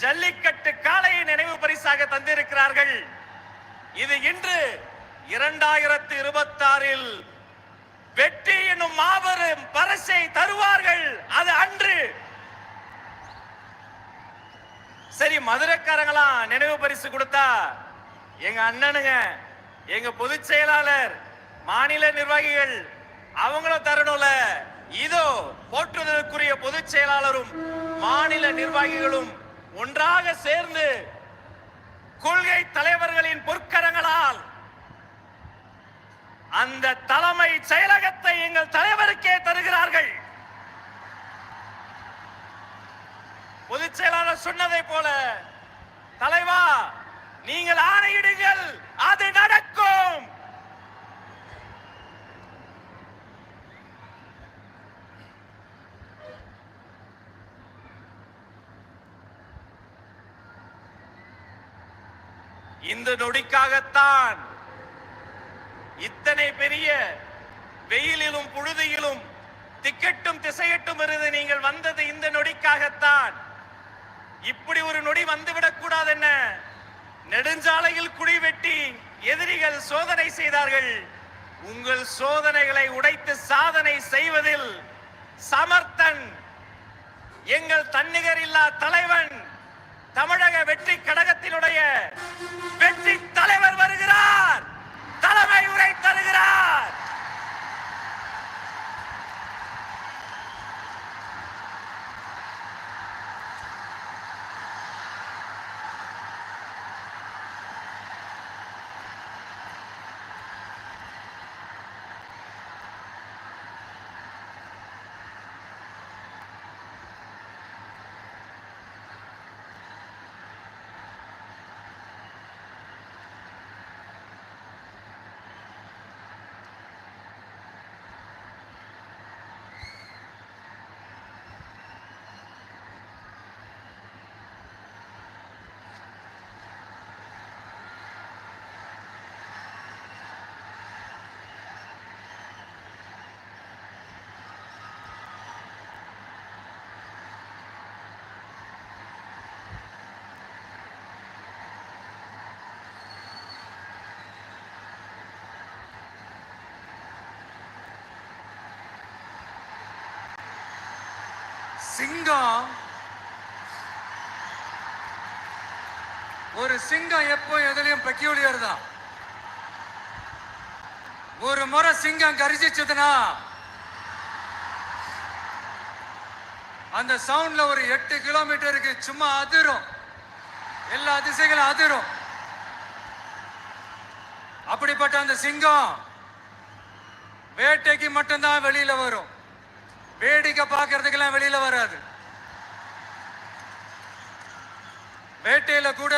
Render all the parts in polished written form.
ஜல்லிக்கட்டு காளையை நினைவு பரிசாக தந்திருக்கிறார்கள். இது இன்று 2026 வெற்றி என்னும் மாபெரும் பரிசை தருவார்கள். அது அன்று. சரி, மதுரைக்காரங்களாம் நினைவு பரிசு கொடுத்தா எங்க அண்ணனுங்க, எங்க பொதுச் செயலாளர், மாநில நிர்வாகிகள் அவங்களும் தரணும்ல. இதோ போற்றுதலுக்குரிய பொதுச் செயலாளரும் மாநில நிர்வாகிகளும் ஒன்றாக சேர்ந்து கொள்கை தலைவர்களின் பொற்கரங்களால் அந்த தலைமை செயலகத்தை எங்கள் தலைவருக்கே தருகிறார்கள். பொதுச் செயலாளர் சொன்னதை போல, தலைவா நீங்கள் ஆணையிடுங்கள், அது நடக்கும். இந்த நொடிக்காகத்தான் இத்தனை பெரிய வெயிலிலும் புழுதியிலும் திக்கட்டும் திசையட்டும் இருந்து நீங்கள் வந்தது இந்த நொடிக்காகத்தான். இப்படி ஒரு நொடி வந்துவிடக் கூடாது. என்ன நெடுஞ்சாலையில் குடி வெட்டி எதிரிகள் சோதனை செய்தார்கள். உங்கள் சோதனைகளை உடைத்து சாதனை செய்வதில் சமர்த்தன் எங்கள் தன்னிகர் இல்லா தலைவன், தமிழக வெற்றி கழகத்தினுடைய வெற்றி தலைவர் வருகிறார். தலைமை உரை தருகிறார். சிங்கம், ஒரு சிங்கம் எப்போ எதுலயும் பெக்யூலியர் தான். ஒரு முறை சிங்கம் கரிசிச்சதுன்னா அந்த சவுண்ட்ல ஒரு 8 கிலோமீட்டருக்கு சும்மா அதிரும், எல்லா திசைகளும் அதிரும். அப்படிப்பட்ட அந்த சிங்கம் வேட்டைக்கு மட்டும்தான் வெளியில வரும், வேடிக்கை பார்க்கறதுக்கெல்லாம் வெளியில வராது. வேட்டையில கூட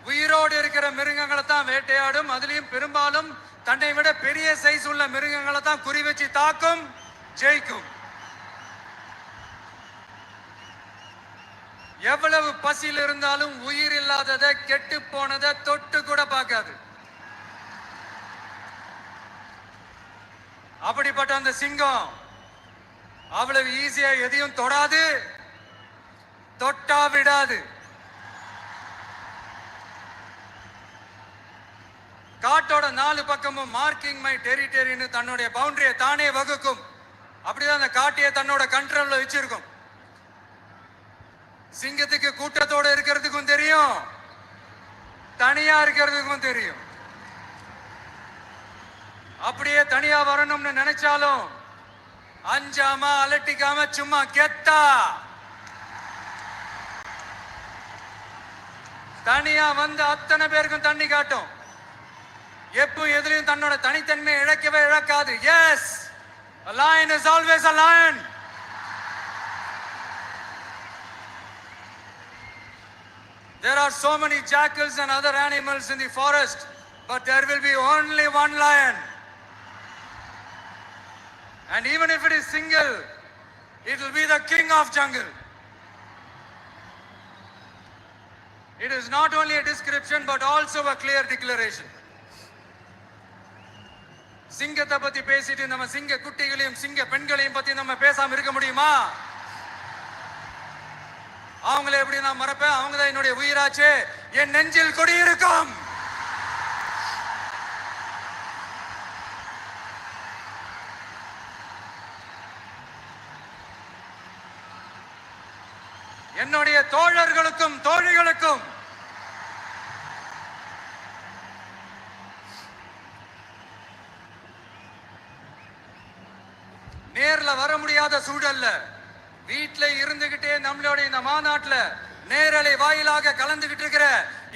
உயிரோடு இருக்கிற மிருகங்களை தான் வேட்டையாடும். அதுலயும் பெரும்பாலும் தன்னை விட பெரிய சைஸ் உள்ள மிருகங்களை தான் குறி வச்சு தாக்கும், ஜெயிக்கும். எவ்வளவு பசியில் இருந்தாலும் உயிர் இல்லாததை, கெட்டு போனதை தொட்டு கூட பார்க்காது. அப்படிப்பட்ட அந்த சிங்கம் அவ்வளவு ஈஸியா எதையும் தொடாது, தொட்டா விடாது. காட்டோட 4 பக்கமும் மார்க்கிங் மை டெரிட்டரின்னு தன்னுடைய பவுண்டரியை தானே வகுக்கும். அப்படிதான் அந்த காட்டையை தன்னோட கண்ட்ரோல்ல வச்சிருக்கும். சிங்கத்துக்கு கூட்டத்தோட இருக்கிறதுக்கும் தெரியும், தனியா இருக்கிறதுக்கும் தெரியும். அப்படியே தனியா வரணும்னு நினைச்சாலும் அஞ்சாம அலட்டிக்காம சும்மா கெத்தா தனியா வந்து அத்தனை பேருக்கும் தண்ணி காட்டும். எப்போ எதிரையும் தன்னோட தனித்தன்மையை இழக்கவே இழக்காது. Yes, a lion is always a lion. There are so many jackals and other animals in the forest, but there will be only one lion. And even if it is single, it will be the king of jungle. It is not only a description but also a clear declaration. சிங்கத்தை பத்தி பேசிட்டு நம்ம சிங்க குட்டிகளையும் சிங்க பெண்களையும் பத்தி நம்ம பேசாம இருக்க முடியுமா? அவங்களை எப்படி நான் மறப்பேன்? அவங்க தான் என்னுடைய உயிராச்சு. என் நெஞ்சில் குடியிருக்கும். என்னுடைய தோழர்களுக்கும் தோழிகளுக்கும் நேர்ல வர முடியாத சூழல்ல வீட்டுல இருந்துகிட்டே நம்மளுடைய இந்த மாநாட்டுல நேரலை வாயிலாக கலந்துகிட்டு இருக்கிற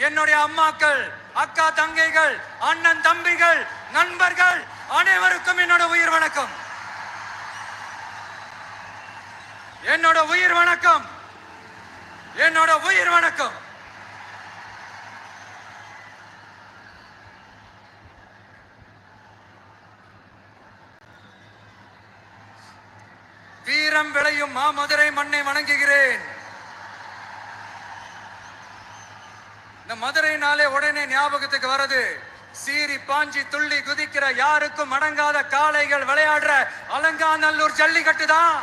என்னுடைய அம்மாக்கள், அக்கா தங்கைகள், அண்ணன் தம்பிகள், நண்பர்கள் அனைவருக்கும் என்னோட உயிர் வணக்கம். என்னோட உயிர் வணக்கம். என்னோட உயிர் வணக்கம். வீரம் விளையும் மாமதுரை மண்ணை வணங்குகிறேன். இந்த மதுரைனாலே உடனே ஞாபகத்துக்கு வருது சீறி பாஞ்சி துள்ளி குதிக்கிற யாருக்கும் அடங்காத காளைகள் விளையாடுற அலங்காநல்லூர் ஜல்லிக்கட்டு தான்.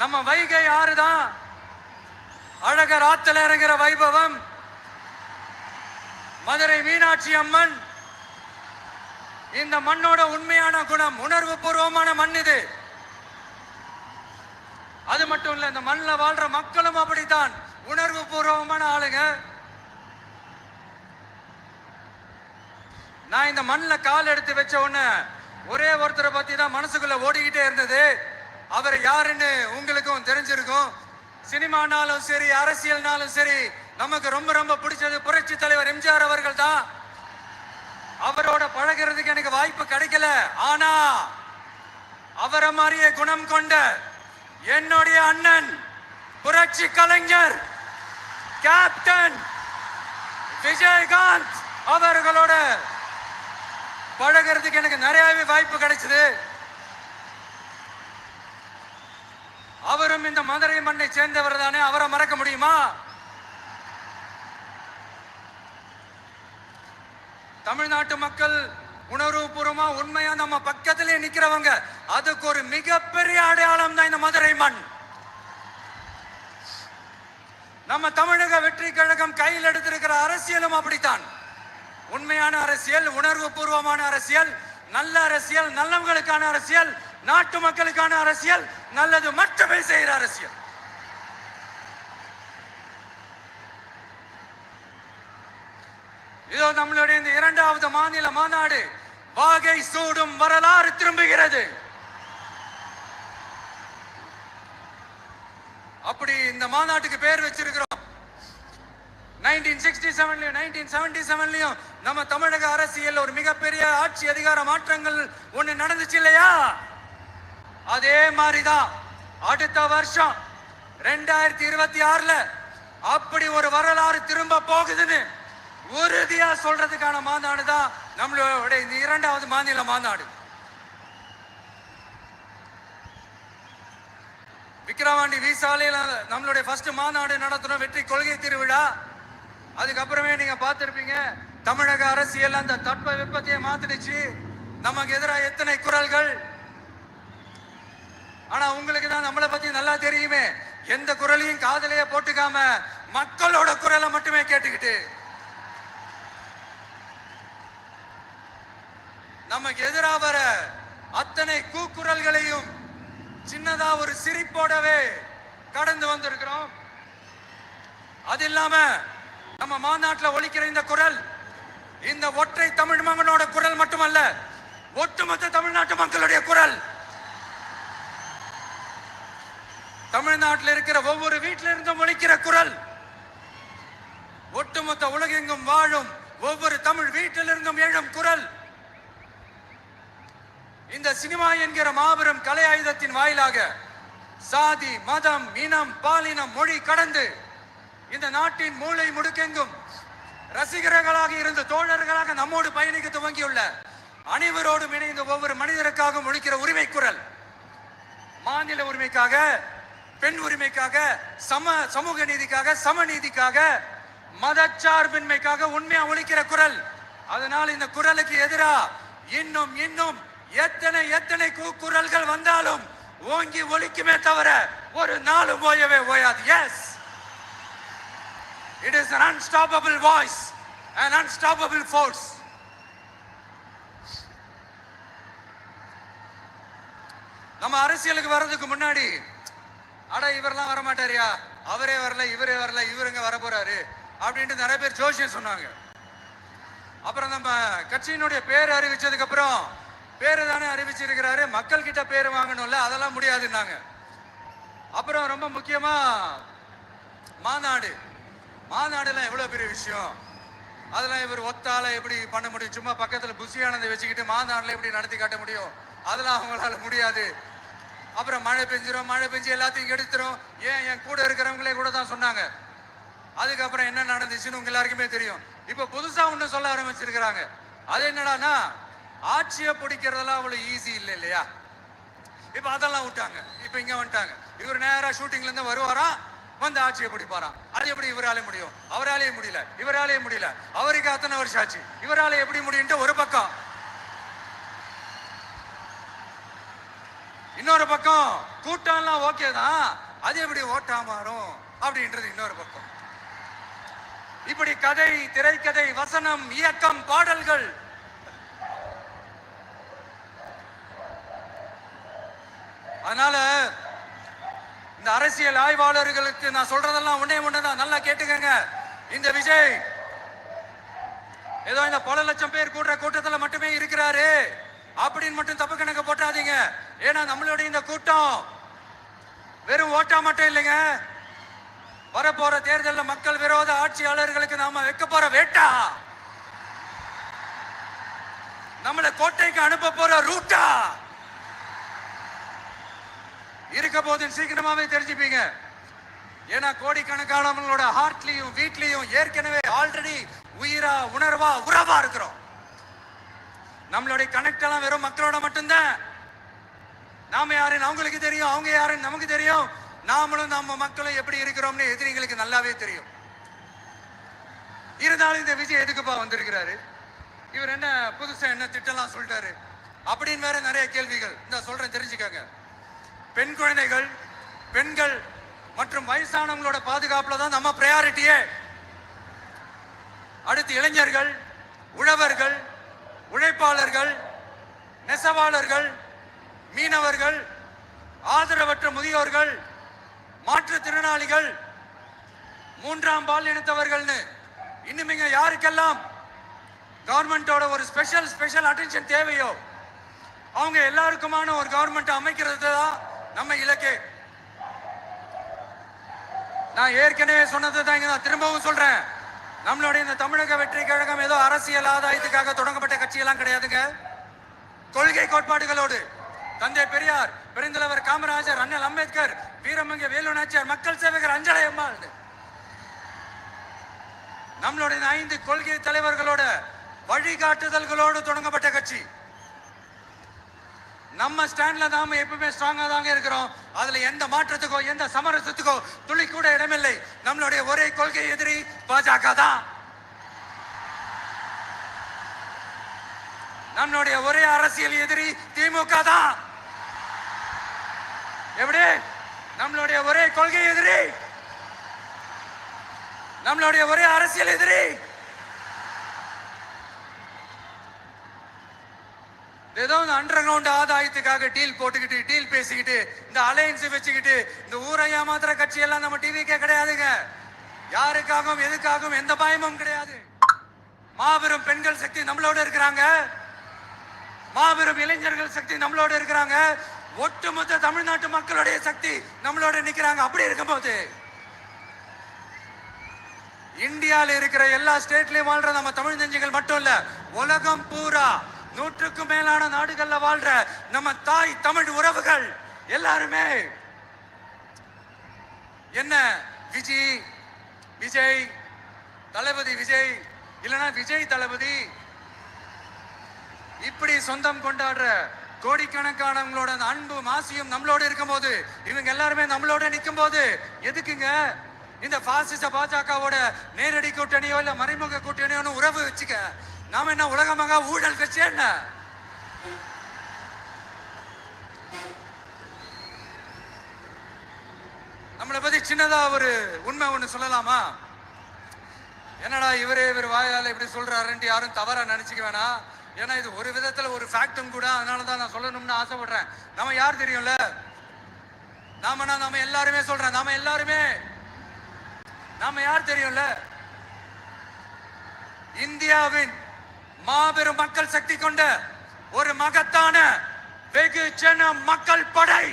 நம்ம வைகை ஆறுதான். அழகர் ஆத்துல இறங்குற வைபவம். மதுரை மீனாட்சி அம்மன். இந்த மண்ணோட உண்மையான குணம் உணர்வு பூர்வமான மண் இது. அது மட்டும் இல்ல, இந்த மண்ணில் வாழ்ற மக்களும் அப்படித்தான் உணர்வு பூர்வமான ஆளுங்க. நான் இந்த மண்ணில் கால் எடுத்து வச்ச உடனே ஒரே ஒருத்தரை பத்தி தான் மனசுக்குள்ள ஓடிக்கிட்டே இருந்தது. அவர் யாருன்னு உங்களுக்கும் தெரிஞ்சிருக்கும். சினிமானாலும் சரி, அரசியல்னாலும் சரி, நமக்கு ரொம்ப ரொம்ப பிடிச்சது புரட்சி தலைவர் எம்ஜிஆர் அவர்கள் தான். அவரோட பழகிறதுக்கு எனக்கு வாய்ப்பு கிடைக்கல. ஆனா அவரை மாதிரியே குணம் கொண்ட என்னுடைய அண்ணன் புரட்சி கலைஞர் கேப்டன் விஜயகாந்த் அவர்களோட பழகிறதுக்கு எனக்கு நிறையவே வாய்ப்பு கிடைச்சது. அவரும் இந்த மதுரை மண்ணை சேர்ந்தவர் தானே. அவரை மறக்க முடியுமா? தமிழ்நாட்டு மக்கள் உணர்வுபூர்வமா உண்மையா நம்ம பக்கத்திலே நிக்கிறவங்க. அதுக்கு ஒரு மிகப்பெரிய அடையாளம் தான் இந்த மதுரை மண். நம்ம தமிழக வெற்றி கழகம் கையில் எடுத்திருக்கிற அரசியலும் அப்படித்தான். உண்மையான அரசியல், உணர்வு பூர்வமான அரசியல், நல்ல அரசியல், நல்லவங்களுக்கான அரசியல், நாட்டு மக்களுக்கான அரசியல், நல்லது மட்டுமே செய்கிற அரசியல். இதோ நம்மளுடைய இந்த இரண்டாவது மாநில மாநாடு வாகை சூடும் வரலாறு திரும்புகிறது. அப்படி இந்த மாநாட்டுக்கு பேர் வச்சிருக்கிறோம். 1967லயும் 1977லயும் நம்ம தமிழக அரசியல் ஒரு மிகப்பெரிய ஆட்சி அதிகார மாற்றங்கள் ஒண்ணு நடந்துச்சு இல்லையா? அதே மாதிரிதான் அடுத்த வருஷம் 2026ல அப்படி ஒரு வரலாறு திரும்ப போகுதுன்னு உறுதியா சொல்றதுக்கான மாநாடு தான் நம்மளோட இந்த இரண்டாவது மாநில மாநாடு. விக்கிரவாண்டி விசாலையில நம்மளுடைய ஃபர்ஸ்ட் மாநாடு நடத்தணும், வெற்றி கொள்கை திருவிழா. அதுக்கப்புறமே நீங்க பார்த்திருப்பீங்க தமிழக அரசியல் அந்த தட்ப வெப்பத்தையே மாத்திடுச்சு. நமக்கு எதிராக எத்தனை குரல்கள். ஆனா உங்களுக்கு தான் நம்மளை பத்தி நல்லா தெரியுமே. எந்த குரலையும் காதலையே போட்டுக்காம மக்களோட குரலை மட்டுமே கேட்டுக்கிட்டு நமக்கு எதிராக வர அத்தனை கூக்குரல்களையும் சின்னதா ஒரு சிரிப்போடவே கடந்து வந்திருக்கிறோம். அது இல்லாம நம்ம மாநாட்டில் ஒலிக்கிற இந்த குரல் இந்த ஒற்றை தமிழ் மகனோட குரல் மட்டுமல்ல, ஒட்டுமொத்த தமிழ்நாட்டு மக்களுடைய குரல். தமிழ்நாட்டில் இருக்கிற ஒவ்வொரு வீட்டில இருந்தும் ஒலிக்கிற குரல். ஒட்டுமொத்த உலகெங்கும் வாழும் ஒவ்வொரு தமிழ் வீட்டிலிருந்தும் எழும் குரல். இந்த சினிமா என்கிற மாபெரும் கலை ஆயுதத்தின் வாயிலாக சாதி, மதம், இனம், பாலினம், மொழி கடந்து இந்த நாட்டின் மூளை முடுக்கெங்கும் ரசிகர்களாக இருந்து தோழர்களாக நம்மோடு பயணிக்க துவங்கியுள்ள அனைவரோடும் இணைந்து ஒவ்வொரு மனிதருக்காக ஒலிக்கிற உரிமை குரல். மாநில உரிமைக்காக, பெண் உரிமைக்காக, சமூக நீதிக்காக, சமநீதிக்காக, மதச்சார்பின்மைக்காக உண்மையா ஒலிக்கிற குரல். அதனால் இந்த குரலுக்கு எதிராக இன்னும் எத்தனை கூக்குரல்கள் வந்தாலும் ஓங்கி ஒலிக்குமே தவிர ஒரு நாளும் ஓயவே ஓயாது. Yes, it is an unstoppable voice, an unstoppable force. நம்ம அரசியலுக்கு வர்றதுக்கு முன்னாடி அட இவரெல்லாம் வர மாட்டாரியா, அவரே வரல, இவரே வரல, இவருங்க வர போறாரு அப்படின்ட்டு நிறைய பேர் ஜோசியம் சொன்னாங்க. அப்புறம் நம்ம கட்சியினுடைய பேர் அறிவிச்சதுக்கு அப்புறம் பேரு தானே அறிவிச்சிருக்கிறாரு, மக்கள் கிட்ட பேர் வாங்கணும்ல, அதெல்லாம் முடியாதுன்னாங்க. அப்புறம் ரொம்ப முக்கியமா மாநாடுலாம் எவ்வளவு பெரிய விஷயம், அதெல்லாம் இவர் ஒத்தால எப்படி பண்ண முடியும், சும்மா பக்கத்துல புஷியானதை வச்சுக்கிட்டு மாநாடுல எப்படி நடத்தி காட்ட முடியும், அதெல்லாம் அவங்களால முடியாது. அப்புறம் மழை பெஞ்சு எல்லாத்தையும் எடுத்துரும், ஏன் என் கூட இருக்கிறவங்களே கூட தான் சொன்னாங்க. அதுக்கப்புறம் என்ன நடந்துச்சுன்னு உங்க எல்லாருக்குமே தெரியும். இப்ப புதுசா ஒண்ணு சொல்ல ஆரம்பிச்சிருக்கிறாங்க. அது என்னடானா, ஆட்சியை பிடிக்கிறதெல்லாம் அவ்வளவு ஈஸி இல்லை இல்லையா. இப்ப அதெல்லாம் விட்டாங்க, இப்ப இங்க வந்துட்டாங்க. இவர் நேரா ஷூட்டிங்ல இருந்து வருவாராம், வந்து ஆட்சியை பிடிப்பாராம். அது எப்படி இவராலே முடியும், அவராலேயே முடியல, இவராலேயே முடியல, அவருக்கு அத்தனை வருஷம் ஆச்சு, இவராலே எப்படி முடியும்ட்டு ஒரு பக்கம். இன்னொரு பக்கம் கூட்டம்லாம் ஓகே தான், அது எப்படி ஓட்டா மாறும் அப்படின்றது இன்னொரு பக்கம். இப்படி கதை, திரைக்கதை, வசனம், இயக்கம், பாடல்கள், அதனால இந்த அரசியல் ஆய்வாளர்களுக்கு நான் சொல்றதெல்லாம் ஒண்ணுதான், நல்லா கேட்டுக்கங்க. இந்த விஜய் ஏதோ இந்த பல லட்சம் பேர் கூடுற கூட்டத்துல மட்டுமே இருக்கிறாரு அப்படின்னு மட்டும் தப்பு கணக்கு போட்டாதீங்க. ஏன்னா நம்மளுடைய இந்த கூட்டம் வெறும் ஓட்டா மட்டும் இல்லைங்க, வரப்போற தேர்தலில் மக்கள் விரோத ஆட்சியாளர்களுக்கு நாம வைக்க போற வேட்டா, நம்மளை கோட்டைக்கு அனுப்ப போற ரூட்டா இருக்க போது சீக்கிரமாவே தெரிஞ்சுப்பீங்க. ஏன்னா கோடிக்கணக்கானவங்களோட ஹார்ட்லயும் வீட்லயும் ஏற்கனவே ஆல்ரெடி உயிரா உணர்வா உறவா இருக்கிறோம். நம்மளுடைய கனெக்ட் எல்லாம் வெறும் மக்களோட மட்டும்தான். நாம யாருன்னு அவங்களுக்கு தெரியும், அவங்க யாருன்னு நமக்கு தெரியும். நாமளும் நம்ம மக்களும் எப்படி இருக்கிறோம்னு எதிரிங்களுக்கு நல்லாவே தெரியும். இருந்தாலும் இந்த விஜய் எதுக்குப்பா வந்திருக்கிறாரு, இவர் என்ன புதுசா என்ன திட்டம்லாம் சொல்லிட்டாரு அப்படின்னு வேற நிறைய கேள்விகள். இந்த சொல்றேன் தெரிஞ்சுக்கங்க. பெண் குழந்தைகள், பெண்கள் மற்றும் வயசானவங்களோட பாதுகாப்புல தான் நம்ம பிரையாரிட்டியே. அடுத்து இளைஞர்கள், உழவர்கள், உழைப்பாளர்கள், நெசவாளர்கள், மீனவர்கள், ஆதரவற்ற முதியோர்கள், மாற்றுத்திறனாளிகள், மூன்றாம் பால் இனத்தவர்கள்னு இன்னும் யாருக்கெல்லாம் கவர்மெண்டோட ஒரு ஸ்பெஷல் அட்டென்ஷன் தேவையோ அவங்க எல்லாருக்குமான ஒரு கவர்மெண்ட் அமைக்கிறது தான் நம்ம இலக்கு. நான் ஏற்கனவே சொன்னது தான் நான் திரும்பவும் சொல்றேன். நம்மளுடைய இந்த தமிழக வெற்றி கழகம் ஏதோ அரசியல் ஆதாயத்துக்காக தொடங்கப்பட்ட கட்சியெல்லாம் கிடையாதுங்க. கொள்கை கோட்பாடுகளோடு தந்தை பெரியார், பெருந்தலைவர் காமராஜர், அண்ணல் அம்பேத்கர், வீரமங்க வேலு நாச்சியார், மக்கள் சேவகர் அஞ்சலை அம்மாள், நம்மளுடைய 5 கொள்கை தலைவர்களோட வழிகாட்டுதல்களோடு தொடங்கப்பட்ட கட்சி. நம்ம ஸ்டாண்ட்ல நாம எப்பவுமே ஸ்ட்ராங்கா தாங்க இருக்கிறோம். அதுல எந்த மாற்றத்துக்கோ எந்த சமரசத்துக்கோ துளி கூட இடமில்லை. நம்மளுடைய ஒரே கொள்கை எதிரி பாஜக தான். நம்மளுடைய ஒரே அரசியல் எதிரி திமுக தான். எப்படி நம்மளுடைய ஒரே கொள்கை எதிரி, நம்மளுடைய ஒரே அரசியல் எதிரி ஏதோ இந்த அண்டர் கிரவுண்ட் ஆதாயத்துக்காக டீல் போட்டுக்கிட்டு, டீல் பேசிக்கிட்டு, இந்த அலையன்ஸ் வச்சுக்கிட்டு இந்த ஊரை ஏமாத்துற கட்சி எல்லாம் நம்ம டிவிக்கே கிடையாதுங்க. யாருக்காகவும் எதுக்காகவும் எந்த பயமும் கிடையாது. மாபெரும் பெண்கள் சக்தி நம்மளோட இருக்கிறாங்க, மாபெரும் இளைஞர்கள் சக்தி நம்மளோட இருக்கிறாங்க, ஒட்டுமொத்த தமிழ்நாட்டு மக்களுடைய சக்தி நம்மளோட நிக்கிறாங்க. அப்படி இருக்கும்போது இந்தியாவில் இருக்கிற எல்லா ஸ்டேட்லயும் வாழ்ற நம்ம தமிழ் நெஞ்சுகள் மட்டும் இல்ல, உலகம் பூரா 100க்கும் மேலான நாடுகள்ல வாழ்ற நம்ம தாய் தமிழ் உறவுகள் எல்லாருமே என்ன விஜய் தளபதி விஜய் இல்லனா விஜய் தளபதி இப்படி சொந்தம் கொண்டாடுற கோடிக்கணக்கானவங்களோட அன்பு மாசியும் நம்மளோட இருக்கும் போது, இவங்க எல்லாருமே நம்மளோட நிற்கும் போது எதுக்குங்க இந்த பாசிச பாஜகவோட நேரடி கூட்டணியோ இல்ல மறைமுக கூட்டணியோ உறவு வச்சுக்க? நாம என்ன உலகமாக ஊழல் கட்சி என்ன? நம்மளை பத்தி சின்னதா ஒரு உண்மை ஒண்ணு சொல்லலாமா? என்னடா இவர் வாயால இப்படி சொல்றாருன்ட்டு யாரும் தவறா நினைச்சுக்க வேணாம். ஏன்னா இது ஒரு விதத்துல ஒரு ஃபேக்டும் கூட. அதனாலதான் நான் சொல்லணும்னு ஆசைப்படுறேன். நம்ம யார் தெரியும்ல? நாம எல்லாருமே சொல்றேன். நாம யார் தெரியும்ல? இந்தியாவின் மாபெரும் மக்கள் சக்தி கொண்ட ஒரு மகத்தான வெகுஜன மக்கள் படை.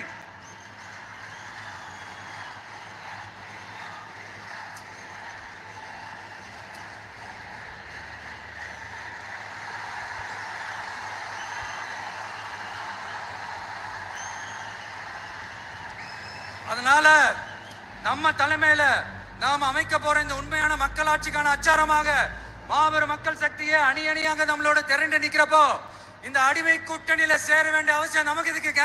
அதனால நம்ம தலைமையில நாம் அமைக்க போற இந்த உண்மையான மக்களாட்சிக்கான அச்சாரமாக மாபெரும் மக்கள் சக்தியை அணி அணியாக நம்மளோட திரண்டு நிக்கிறப்போ இந்த அடிமை கூட்டணியில சேர வேண்டிய அவசியம் நமக்கு இருக்குங்க.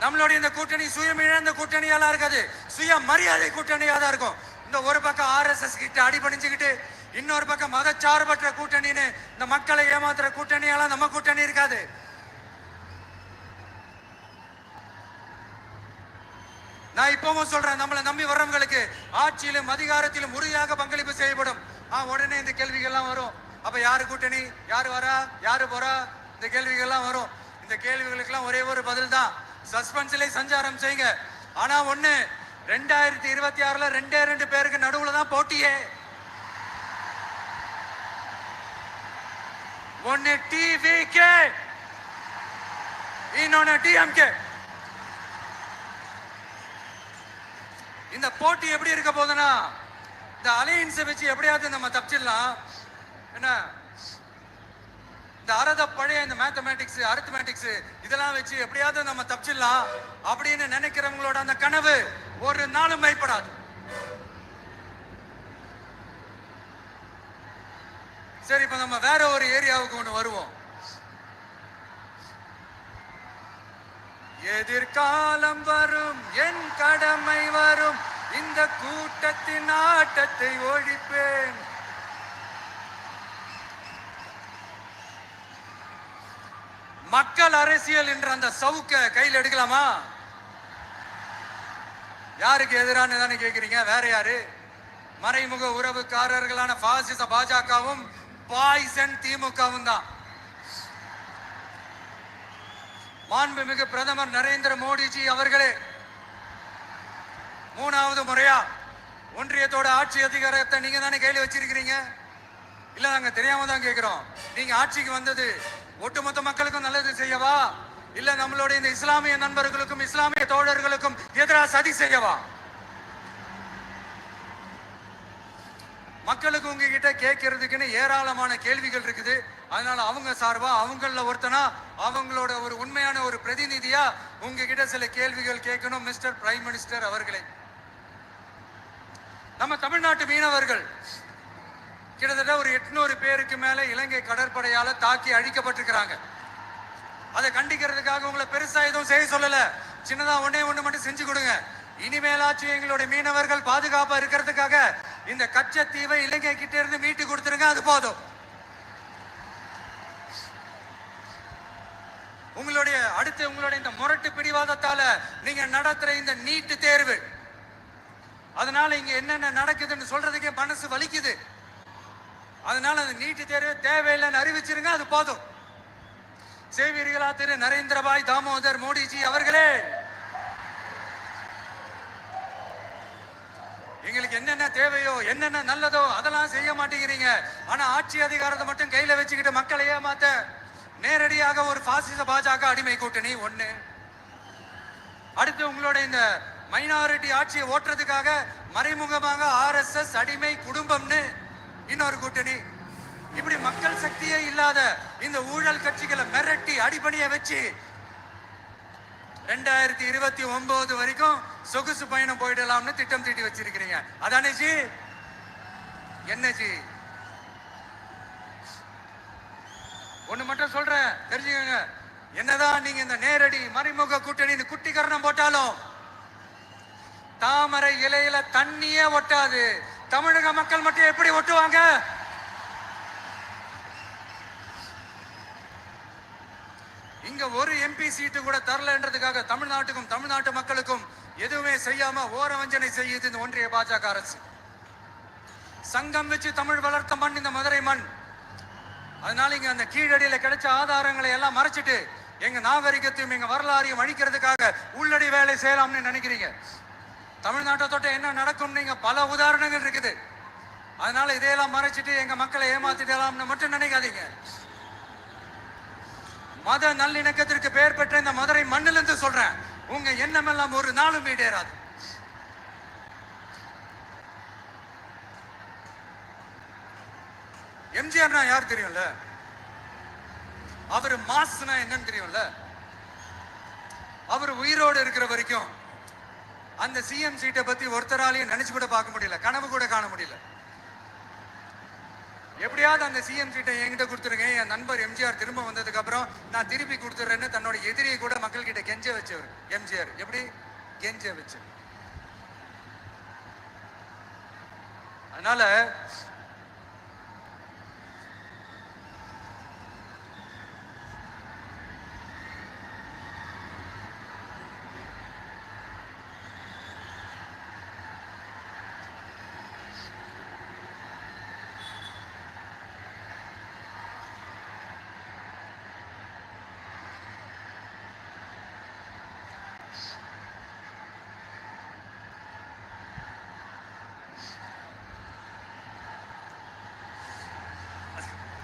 நம்மளுடைய இந்த கூட்டணி சுயமிழந்த கூட்டணியாலாம் இருக்காது, சுய மரியாதை கூட்டணியா தான் இருக்கும். இந்த ஒரு பக்கம் RSS கிட்ட அடிபணிஞ்சுக்கிட்டு, இன்னொரு பக்கம் மதச்சார்பற்ற கூட்டணின்னு இந்த மக்களை ஏமாத்துற கூட்டணியாலாம் நம்ம கூட்டணி இருக்காது. நான் இப்பவும் சொல்றேன், நம்மளை நம்பி வர்றவங்களுக்கு ஆட்சியிலும் அதிகாரத்திலும் உறுதியாக பங்களிப்பு செய்யப்படும். உடனே இந்த கேள்விகள்லாம் வரும். அப்ப யாரு கூட்டணி, யாரு வரா, யாரு போறா, இந்த கேள்விகள்லாம் வரும். இந்த கேள்விகளுக்கெல்லாம் ஒரே ஒரு பதில் தான், சஸ்பென்ஸ்ல சஞ்சாரம் செய்யுங்க. ஆனா ஒண்ணு, 2026ல 2 பேருக்கு நடுவுல தான் போட்டியே. ஒன்னு TVK, இன்னொன்னு DMK. இந்த போட்டி எப்படி இருக்க போதுன்னா, இந்த அலையன்ஸை வச்சு எப்படியாவது நம்ம தப்பிச்சிடலாம். என்ன இந்த பழைய இந்த மேத்தமேட்டிக்ஸ், அரித்மேட்டிக்ஸ் இதெல்லாம் வச்சு எப்படியாவது நம்ம தப்பிச்சிடலாம் அப்படின்னு நினைக்கிறவங்களோட அந்த கனவு ஒரு நாளும் மைப்படாது. சரி, இப்ப நம்ம வேற ஒரு ஏரியாவுக்கு ஒண்ணு வருவோம். எதிர்காலம் வரும், என் கடமை வரும், இந்த கூட்டத்தின் ஆட்டத்தை ஒழிப்பேன். மக்கள் அரசியல் என்ற அந்த சவுக்க கையில் எடுக்கலாமா? யாருக்கு எதிரான தானே கேக்குறீங்க? வேற யாரு? மறைமுக உறவுக்காரர்களான பாசிச பாஜகவும் பாய்சன் திமுகவும் தான். மாண்புமிகு பிரதமர் நரேந்திர மோடிஜி அவர்களே 3வது முறையா ஒன்றியத்தோட ஆட்சி அதிகாரத்தை நீங்க தானே கையில் வச்சிருக்கிறீங்க. இல்ல, நாங்க தெரியாம தான் கேட்கிறோம். நீங்க ஆட்சிக்கு வந்தது ஒட்டுமொத்த மக்களுக்கும் நல்லது செய்யவா, இல்ல நம்மளுடைய இந்த இஸ்லாமிய நண்பர்களுக்கும் இஸ்லாமிய தோழர்களுக்கும் எதிராக சதி செய்யவா? மக்களுக்கு உங்ககிட்ட கேட்கறதுக்குன்னு ஏராளமான கேள்விகள் இருக்குது. அதனால அவங்க சார்பா, அவங்கள ஒருத்தனா, அவங்களோட ஒரு உண்மையான ஒரு பிரதிநிதியா உங்ககிட்ட சில கேள்விகள் கேட்கணும். மிஸ்டர் பிரைம் மினிஸ்டர் அவர்களே, நம்ம தமிழ்நாட்டு மீனவர்கள் கிட்டத்தட்ட ஒரு 800 பேருக்கு மேல இலங்கை கடற்படையால தாக்கி அழிக்கப்பட்டிருக்கிறாங்க. அதை கண்டிக்கிறதுக்காக உங்களை பெருசா எதுவும் செய்ய சொல்லல, சின்னதா ஒண்ணு மட்டும் செஞ்சு கொடுங்க. இனிமேலாச்சு எங்களுடைய மீனவர்கள் பாதுகாப்பா இருக்கிறதுக்காக இந்த கச்சத்தீவை இலங்கை கிட்ட இருந்து மீட்டு கொடுத்துருங்க, அது போதும். உங்களுடைய இந்த முரட்டு பிடிவாதத்தால நீங்க நடத்துற இந்த நீட்டு தேர்வு, அதனால இங்க என்னென்ன நடக்குதுன்னு சொல்றதுக்கே மனசு வலிக்குது. அதனால அந்த நீட்டு தேர்வு தேவையில்லைன்னு அறிவிச்சிருங்க, அது போதும். செய்வீர்களா திரு நரேந்திரபாய் தாமோதர் மோடிஜி அவர்களே? எங்களுக்கு என்னென்ன தேவையோ, என்னென்ன நல்லதோ அதெல்லாம் செய்ய மாட்டேங்கிறீங்க. ஆனா ஆட்சி அதிகாரத்தை மட்டும் கையில வச்சுக்கிட்டு மக்களை ஏமாத்த நேரடியாக ஒரு பாசிச பாஜக அடிமை கூட்டணி ஒண்ணு. அடுத்து உங்களோட இந்த மைனாரிட்டி ஆட்சியை ஓட்டுறதுக்காக மறைமுகமாக RSS அடிமை குடும்பம்னு இன்னொரு கூட்டணி. இப்படி மக்கள் சக்தியே இல்லாத இந்த ஊழல் கட்சிகளை மிரட்டி அடிபணிய வச்சு 2029 வரைக்கும் சொகுசு பயணம் போயிடலாம்னு திட்டம் தீட்டி வச்சிருக்கிறீங்க. அதானே ஜி? என்ன ஜி? ஒண்ணு மட்டும் சொல்றேன், தெரிஞ்சுக்கங்க. என்னதான் நீங்க இந்த நேரடி மறைமுக கூட்டணி குட்டிகரணம் போட்டாலும் தாமரை இலையில தண்ணியே ஒட்டாது. தமிழக மக்கள் மட்டும் எப்படி ஒட்டுவாங்க? இங்க ஒரு எம்பி சீட்டு கூட தரலன்றதுக்காக தமிழ்நாட்டுக்கும் தமிழ்நாட்டு மக்களுக்கும் எதுவுமே செய்யாம ஓரவஞ்சனை செய்யுது இந்த ஒன்றிய பாஜக அரசு. சங்கம் வச்சு தமிழ் வளர்த்த மண் இந்த மதுரை மண். அதனால இங்க அந்த கீழடியில கிடைச்ச ஆதாரங்களை எல்லாம் மறைச்சிட்டு எங்க நாகரிகத்தையும் எங்க வரலாறையும் அழிக்கிறதுக்காக உள்ளடி வேலை செய்யலாம்னு நினைக்கிறீங்க. தமிழ்நாட்டை தொட்ட என்ன நடக்கும் நீங்க பல உதாரணங்கள் இருக்குது. அதனால இதையெல்லாம் மறைச்சிட்டு எங்க மக்களை ஏமாத்திடலாம்னு மட்டும் நினைக்காதீங்க. மத நல்லிணக்கத்திற்கு பெயர் பெற்ற இந்த மதுரை மண்ணிலிருந்து சொல்றேன், உங்க எண்ணம் எல்லாம் ஒரு நாளும் ஈடேறாது. எம்ஜிஆர்னா யார் தெரியும்ல? அவர் மாஸ்னா என்னன்னு தெரியும்ல? அவர் உயிரோடு இருக்கிற வரைக்கும் அந்த சிஎம் சீட்டை பத்தி ஒருத்தராலையும் நினைச்சு கூட பார்க்க முடியல, கனவு கூட காண முடியல. எப்படியாவது அந்த சிஎம் சீட்டை என்கிட்ட கொடுத்துருங்க, என் நண்பர் எம்ஜிஆர் திரும்ப வந்ததுக்கு அப்புறம் நான் திருப்பி கொடுத்துறேன்னு தன்னோட எதிரியை கூட மக்கள் கிட்ட கெஞ்ச வச்சவர் எம்ஜிஆர். எப்படி கெஞ்ச வச்சு. அதனால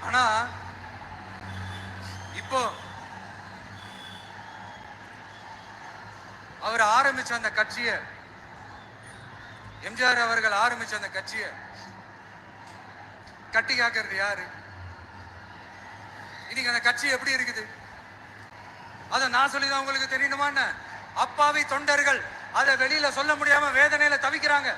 ஆனா இப்போ அவர் ஆரம்பிச்ச அந்த கட்சியை, எம்ஜிஆர் அவர்கள் ஆரம்பிச்ச அந்த கட்சியை கட்டி காக்கிறது யாரு? இன்னைக்கு அந்த கட்சி எப்படி இருக்குது? அத நான் சொல்லிதான் உங்களுக்கு தெரியணுமா? அப்பாவி தொண்டர்கள் அதை வெளியில சொல்ல முடியாம வேதனையில தவிக்கிறாங்க.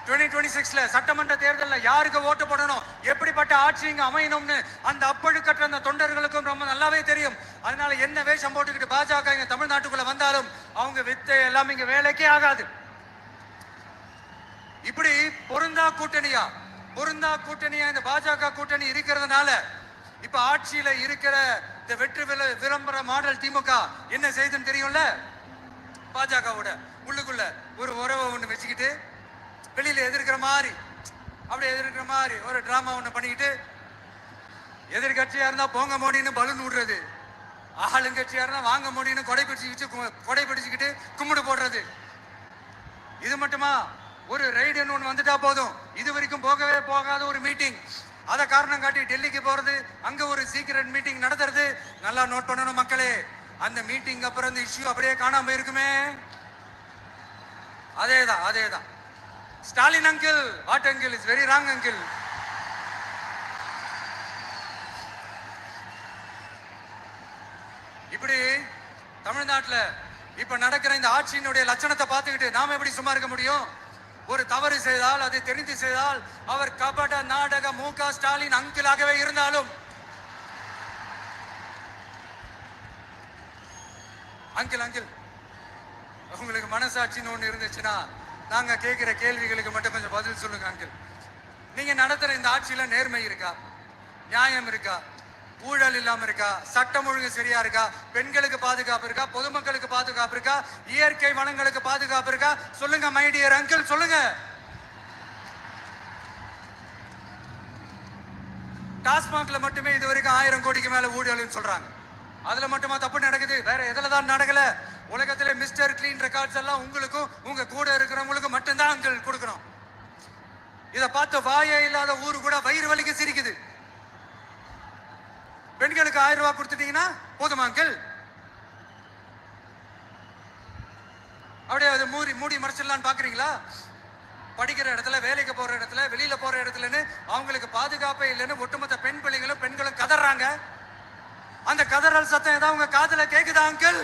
2026 சட்டமன்ற தேர்தலில் யாருக்கு ஓட்டு போடணும், எப்படிப்பட்ட ஆட்சி இங்க அமையணும்னு அந்த அப்பழுக்கற்ற அந்த தொண்டர்களுக்கும் ரொம்ப நல்லாவே தெரியும். அதனால என்ன வேஷம் போட்டுக்கிட்டு பாஜக இங்க தமிழ்நாட்டுக்குள்ள வந்தாலும் அவங்க வித்தை எல்லாம் இங்க வேலைக்கே ஆகாது. இப்படி பொருந்தா கூட்டணியா இந்த பாஜக கூட்டணி இருக்கிறதுனால இப்ப ஆட்சியில இருக்கிற இந்த வெற்றி விளம்பர மாடல் திமுக என்ன செய்துன்னு தெரியும்ல? பாஜகவோட உள்ளுக்குள்ள ஒரு உறவை ஒண்ணு வச்சுக்கிட்டு வெளியில எதிர்க்கிற மாதிரி ஒரு டிராமா ஒண்ணு பண்ணிக்கிட்டு, எதிர்கட்சியா இருந்தா போங்க மோடின்னு பலூன் விடுறது, ஆளுங்கட்சியா இருந்தா வாங்க மோடின்னு கொடை பிடிச்சுக்கிட்டு கும்பிடு போடுறது. இது மட்டுமா? ஒரு ரைடுன்னு ஒண்ணு வந்துட்டா போதும், இது வரைக்கும் போகவே போகாத ஒரு மீட்டிங், அதை காரணம் காட்டி டெல்லிக்கு போறது, அங்க ஒரு சீக்கிரட் மீட்டிங் நடத்துறது. நல்லா நோட் பண்ணணும் மக்களே, அந்த மீட்டிங் அப்புறம் இந்த இஷ்யூ அப்படியே காணாம போயிருக்குமே. அதேதான் Stalin uncle, what uncle is very wrong uncle. இப்படி தமிழ்நாட்டுல இப்ப நடக்கிற இந்த ஆட்சியினுடைய லட்சணத்தை பார்த்துக்கிட்டு நாம எப்படி சும்மா இருக்க முடியும்? ஒரு தவறு செய்தால், அதை தெரிந்து செய்தால், அவர் கபட நாடக மு.க. ஸ்டாலின் அங்கிளாகவே இருந்தாலும், அங்கிள் உங்களுக்கு மனசாட்சின்னு ஒண்ணு இருந்துச்சுன்னா நாங்க கேட்கிற கேள்விகளுக்கு மட்டும் கொஞ்சம் பதில் சொல்லுங்க அங்கிள். நீங்க நடத்துற இந்த ஆட்சியில நேர்மை இருக்கா? நியாயம் இருக்கா? ஊழல் இல்லாம இருக்கா? சட்டம் ஒழுங்கு சரியா இருக்கா? பெண்களுக்கு பாதுகாப்பு இருக்கா? பொதுமக்களுக்கு பாதுகாப்பு இருக்கா? இயற்கை வளங்களுக்கு பாதுகாப்பு இருக்கா? சொல்லுங்க மை டியர் அங்கிள், சொல்லுங்க. டாஸ்மாக்ல மட்டுமே இது வரைக்கும் 1000 கோடிக்கு மேல ஊழல்னு சொல்றாங்க. அதுல மட்டுமா தப்பு நடக்குது? வேற எதுலதான் நடக்கல? உலகத்திலே மிஸ்டர் கிளீன் ரெக்கார்ட்ஸ் எல்லாம் உங்களுக்கும் உங்க கூட இருக்கிறவங்களுக்கும் மட்டும்தான் அங்கிள் கொடுக்கணும். இத பார்த்து வாயே இல்லாத ஊரு கூட வயிறு வலிக்கு சிரிக்குது. பெண்களுக்கு 1000 ரூபாய் கொடுத்துட்டீங்கன்னா போதுமா அங்கிள்? அப்படியே அதை மூடி மறைச்சிடலான்னு பாக்குறீங்களா? படிக்கிற இடத்துல, வேலைக்கு போற இடத்துல, வெளியில போற இடத்துலன்னு அவங்களுக்கு பாதுகாப்பே இல்லைன்னு ஒட்டுமொத்த பெண்களும் கதறாங்க. அந்த கதறல் சத்தம் ஏதாவது உங்க காதுல கேக்குதா அங்கிள்?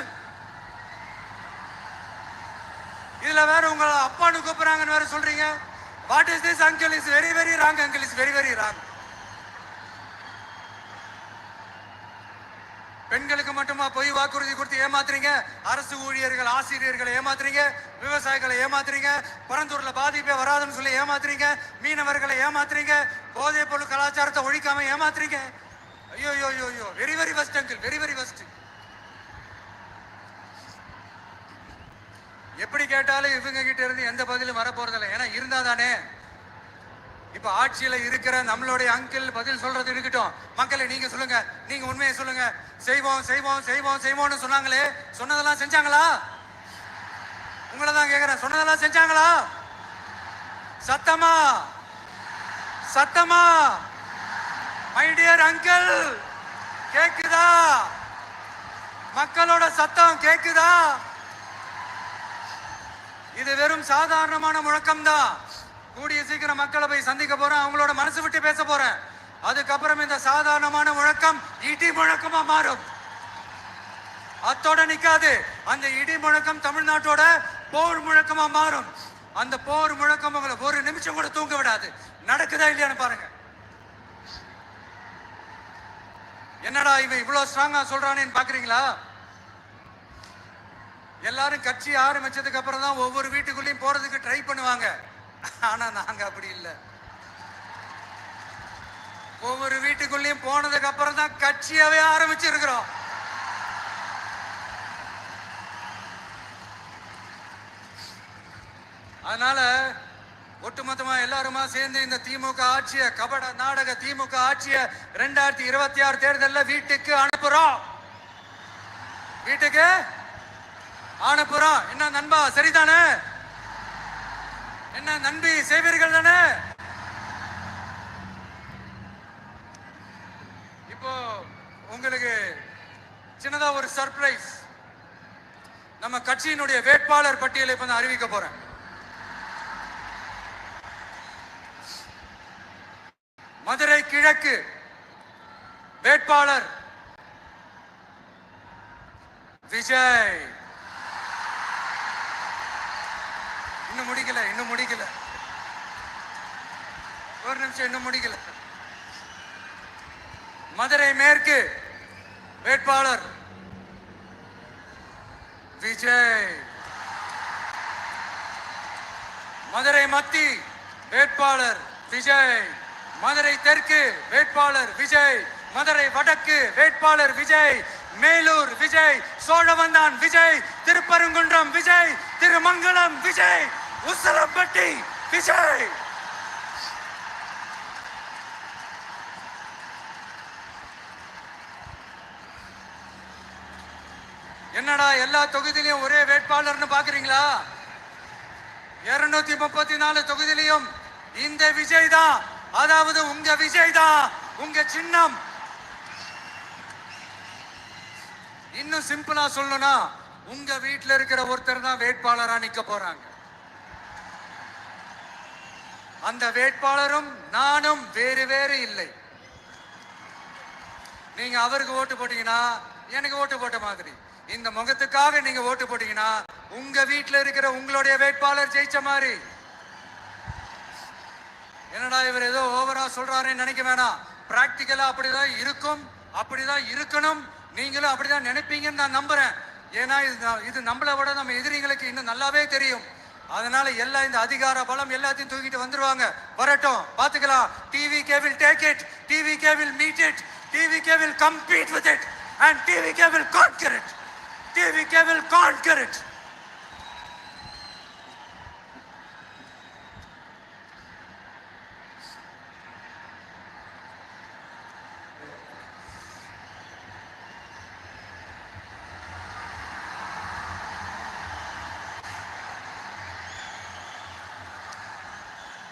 இதுல வேற உங்களை அப்பான்னு கூப்பிடுறாங்கன்னு வேற சொல்றீங்க. What is this uncle? Is very very wrong uncle, is very very wrong. பெண்களுக்கு மட்டுமா பொய் வாக்குறுதி கொடுத்து ஏமாத்துறீங்க? அரசு ஊழியர்கள், ஆசிரியர்களை ஏமாத்துறீங்க, விவசாயிகளை ஏமாத்துறீங்க, பரந்தூர்ல பாதிப்பே வராதுன்னு சொல்லி ஏமாத்துறீங்க, மீனவர்களை ஏமாத்துறீங்க, போதைப் பொருள் கலாச்சாரத்தை ஒழிக்காம ஏமாத்துறீங்க. ஐயோ very very first uncle, very very first. எப்படி கேட்டாலும் இவங்க கிட்ட இருந்து எந்த பதிலும் வரப்போறதில்லை. ஏன்னா இருந்தா தானே. இப்ப ஆட்சியில இருக்கிற நம்மளுடைய அங்கிள் பதில் சொல்றது இருக்கட்டும். மக்களை நீங்க சொல்லுங்க, நீங்க உண்மையை சொல்லுங்க. செய்வோம் செய்வோம் செய்வோம் செய்வோம்னு சொன்னாங்களே, சொன்னதெல்லாம் செஞ்சாங்களா? உங்களை தான் கேக்குறேன், சொன்னதெல்லாம் செஞ்சாங்களா? சத்தமா சத்தமா மை டியர் அங்கிள், கேக்குதா? மக்களோட சத்தம் கேக்குதா? இது வெறும் சாதாரணமான முழக்கம் தான். கூடிய சீக்கிரம் மக்களை போய் சந்திக்க போறேன், அவங்களோட மனசு விட்டு பேச போறேன். அதுக்கப்புறம் இந்த சாதாரணமான முழக்கம் இடி முழக்கமா மாறும். அத்தோட நிக்காது. அந்த இடி முழக்கம் தமிழ்நாட்டோட போர் முழக்கமா மாறும். அந்த போர் முழக்கம் உங்களை ஒரு நிமிஷம் கூட தூங்க விடாது. நடக்குதா இல்லையான்னு பாருங்க. என்னடா இவன் இவ்வளவு ஸ்ட்ராங்கா சொல்றானேன்னு பாக்குறீங்களா? எல்லாரும் கட்சி ஆரம்பிச்சதுக்கு அப்புறம் தான் ஒவ்வொரு வீட்டுக்குள்ளேயும் போறதுக்கு ட்ரை பண்ணுவாங்க. ஆனா நாங்க அப்படி இல்லை. ஒவ்வொரு வீட்டுக்குள்ளேயும் போனதுக்கு அப்புறம் தான் கட்சியாவே ஆரம்பிச்சிருக்கிறோம். அதனால ஒட்டுமொத்தமா எல்லாருமா சேர்ந்து இந்த திமுக ஆட்சிய, கபட நாடக திமுக ஆட்சிய 2026 தேர்தல்ல வீட்டுக்கு அனுப்புறோம். வீட்டுக்கு அனுப்புறோம். என்ன நண்பா, சரிதானே? என்ன நம்பி செய்வீர்கள் தானே? இப்போ உங்களுக்கு சின்னதா ஒரு சர்ப்ரைஸ். நம்ம கட்சியினுடைய வேட்பாளர் பட்டியலை இப்ப நான் அறிவிக்க போறேன். மதுரை கிழக்கு வேட்பாளர் விஜய். இன்னும் முடிக்கல. ஒரு நிமிஷம், இன்னும் முடிக்கல. மதுரை மேற்கு வேட்பாளர் விஜய். மதுரை மத்தி வேட்பாளர் விஜய். மதுரை தெற்கு வேட்பாளர் விஜய். மதுரை வடக்கு வேட்பாளர் விஜய். மேலூர் விஜய். சோழவந்தான் விஜய். திருப்பரங்குன்றம் விஜய். திருமங்கலம் விஜய். உசலம்பட்டி விஜய். என்னடா எல்லா தொகுதியிலையும் ஒரே வேட்பாளர்னு பாக்குறீங்களா? 234 தொகுதியிலையும் இந்த விஜய் தான். அதாவது உங்க விஜய் தான் உங்க சின்னம். இன்னும் சிம்பிளா சொல்லணும்னா, உங்க வீட்டில் இருக்கிற ஒருத்தர் தான் வேட்பாளரா நிக்க போறாங்க. அந்த வேட்பாளரும் நானும் வேறு வேறு இல்லை. நீங்க அவருக்கு ஓட்டு போட்டீங்கன்னா எனக்கு ஓட்டு போட்ட மாதிரி. இந்த முகத்துக்காக நீங்க ஓட்டு போட்டீங்கன்னா உங்க வீட்டில் இருக்கிற உங்களுடைய வேட்பாளர் ஜெயிச்ச மாதிரி. என்னடா இவர் ஏதோ ஓவரா சொல்றாருன்னு நினைக்க வேணாம். பிராக்டிக்கலா அப்படிதான் இருக்கும், அப்படிதான் இருக்கணும். நீங்களும் அப்படிதான் நினைப்பீங்கன்னு நான் நம்புறேன். ஏன்னா இது நம்மளை விட நம்ம எதிரிங்களுக்கு இன்னும் நல்லாவே தெரியும். அதனால எல்லாம் இந்த அதிகார பலம் எல்லாத்தையும் தூக்கிட்டு வந்துருவாங்க. வரட்டும், பாத்துக்கலாம். TVK will take it, TVK will meet it, TVK will compete with it and TVK will conquer it. TVK will conquer it.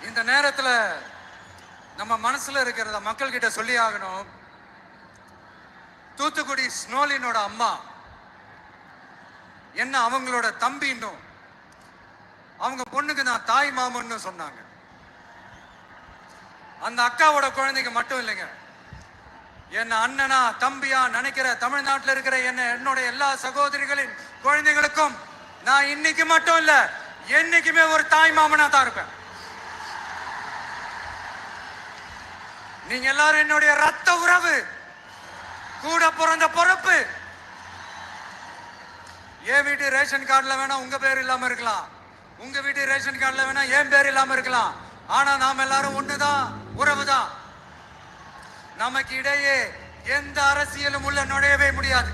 இந்த நேரத்துல நம்ம மனசுல இருக்கிறத மக்கள் கிட்ட சொல்லி ஆகணும். தூத்துக்குடி ஸ்னோலினோட அம்மா என்ன அவங்களோட தம்பி, இன்னும் அவங்க பொண்ணுக்கு நான் தாய் மாமன்னு சொன்னாங்க. அந்த அக்காவோட குழந்தைக்கு மட்டும் இல்லைங்க, என்ன அண்ணனா தம்பியா நினைக்கிற தமிழ்நாட்டில் இருக்கிற என்னோட எல்லா சகோதரிகளின் குழந்தைகளுக்கும் நான் இன்னைக்கு மட்டும் இல்ல, என்னைக்குமே ஒரு தாய் மாமனா தான் இருப்பேன். நீங்க எல்லாரும் என்னுடைய ரத்த உறவு, கூட பிறந்த பொறுப்பு. என் வீட்டு ரேஷன் கார்டுல வேணா உங்க பேர் இல்லாம இருக்கலாம், உங்க வீட்டு ரேஷன் கார்டுல வேணா என் பேர் இல்லாம இருக்கலாம். ஆனா நாம எல்லாரும் ஒண்ணுதான், உறவுதான். நமக்கு இடையே எந்த அரசியலும் உள்ள நுழையவே முடியாது.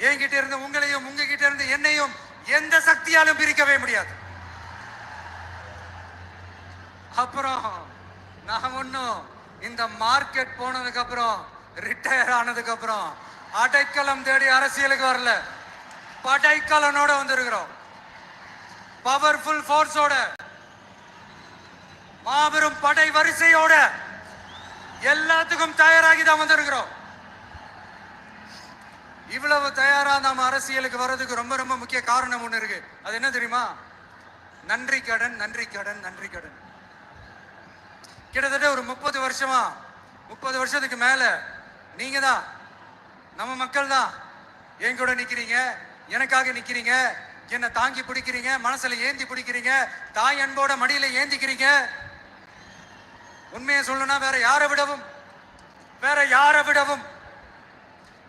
என்கிட்ட இருந்து உங்களையும் உங்ககிட்ட இருந்து என்னையும் எந்த சக்தியாலும் பிரிக்கவே முடியாது. அப்புறம் நான் ஒன்னும் இந்த மார்க்கெட் போனதுக்கு அப்புறம் ரிட்டையர் ஆனதுக்கு அப்புறம் அடைக்கலம் தேடி அரசியலுக்கு வரல. படைக்கலனோட வந்திருக்கிறோம். பவர்ஃபுல் போர்ஸோட, மாபெரும் படை வரிசையோட, எல்லாத்துக்கும் தயாராகி தான் வந்திருக்கிறோம். இவ்வளவு தயாரா நாம அரசியலுக்கு வர்றதுக்கு ரொம்ப ரொம்ப முக்கிய காரணம் ஒண்ணு இருக்கு. அது என்ன தெரியுமா? நன்றி கடன், நன்றி கடன், நன்றி கடன். கிட்டத்தட்ட ஒரு 30 வருஷத்துக்கு மேல நீங்க தான், நம்ம மக்கள் தான் என் கூட நிக்கிறீங்க, எனக்காக நிக்கிறீங்க, என்ன தாங்கி பிடிக்கிறீங்க, மனசுல ஏந்தி பிடிக்கிறீங்க, தாய் அன்போட மடியில ஏந்திக்கிறீங்க. உண்மையை சொல்லணும்னா வேற யாரை விடவும்